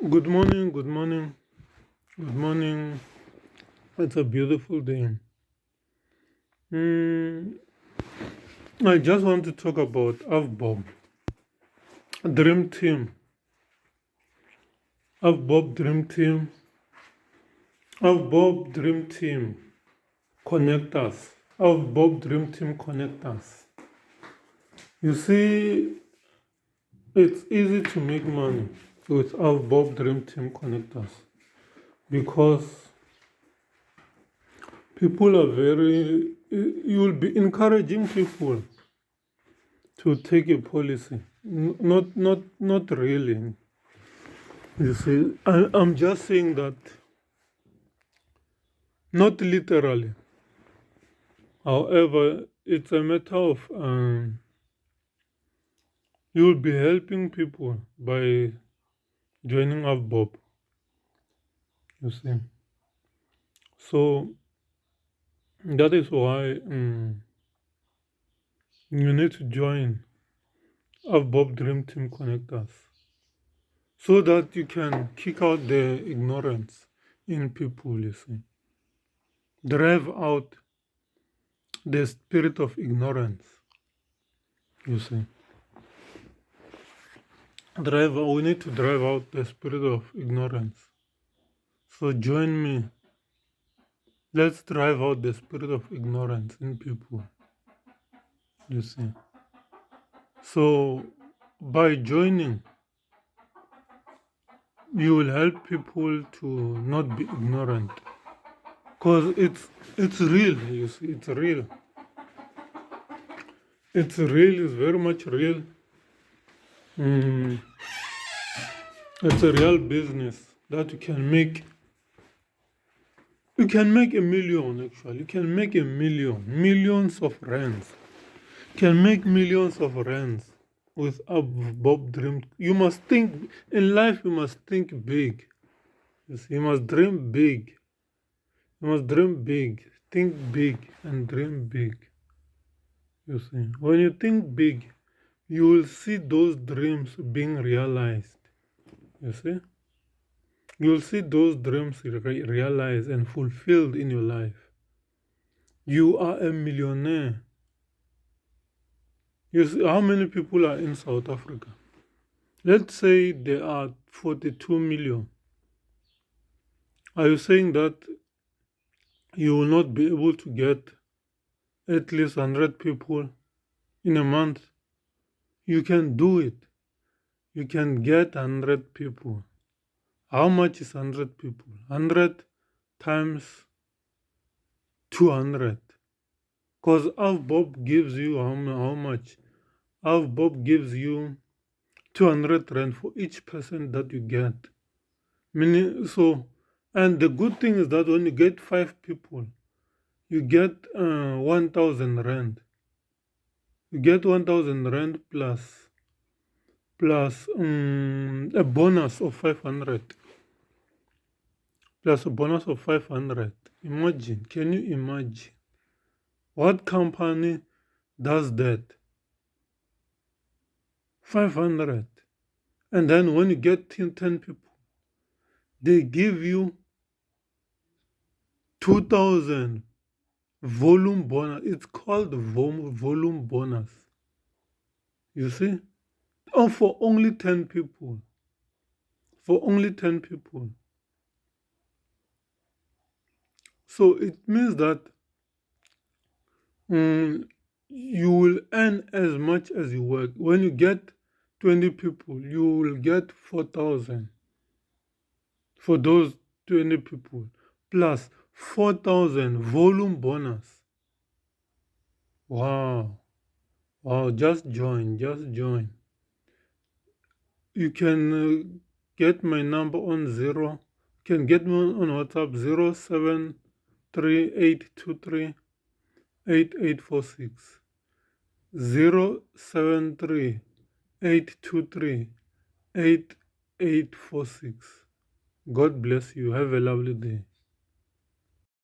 Good morning, good morning, good morning. It's a beautiful day. Mm, I just want to talk about Avbob Dream Team. Avbob Dream Team. Avbob Dream Team. Connect us. Avbob Dream Team connect us. You see, it's easy to make money with Avbob Dream Team connect us because people are very. You'll be encouraging people to take a policy. Not really. You see, I'm just saying that, not literally. However, it's a matter of you'll be helping people by joining Avbob. You see, so that is why you need to join Avbob Dream Team Connectors so that you can kick out the ignorance in people. You see, drive out the spirit of ignorance. You see, we need to drive out the spirit of ignorance. So join me. Let's drive out the spirit of ignorance in people. You see. So by joining, you will help people to not be ignorant. Because it's real, you see, it's real. It's real, it's very much real. It's a real business that you can make. You can make a million, actually. You can make a millions of rands. You can make millions of rands with Avbob Dream. You must think, in life you must think big. You must dream big. You must dream big. Think big and dream big. You see, when you think big, you will see those dreams being realized. You see? You will see those dreams realized and fulfilled in your life. You are a millionaire. You see, how many people are in South Africa? Let's say there are 42 million. Are you saying that you will not be able to get at least 100 people in a month? You can do it. You can get 100 people. How much is 100 people? 100 times 200. Because Avbob gives you how much? Avbob gives you 200 rand for each person that you get. Meaning, so, and the good thing is that when you get 5 people, you get 1,000 rand. You get 1,000 rand plus a bonus of 500. Plus a bonus of 500. Imagine, can you imagine? What company does that? 500. And then when you get 10 people, they give you 2,000 volume bonus. It's called volume bonus. You see? Oh, for only 10 people. For only 10 people. So it means that you will earn as much as you work. When you get 20 people, you will get 4,000 for those 20 people, plus 4,000 volume bonus. Wow. Wow, just join. You can get my number on 0. You can get me on WhatsApp 073-823-8846. 073-823-8846. God bless you. Have a lovely day.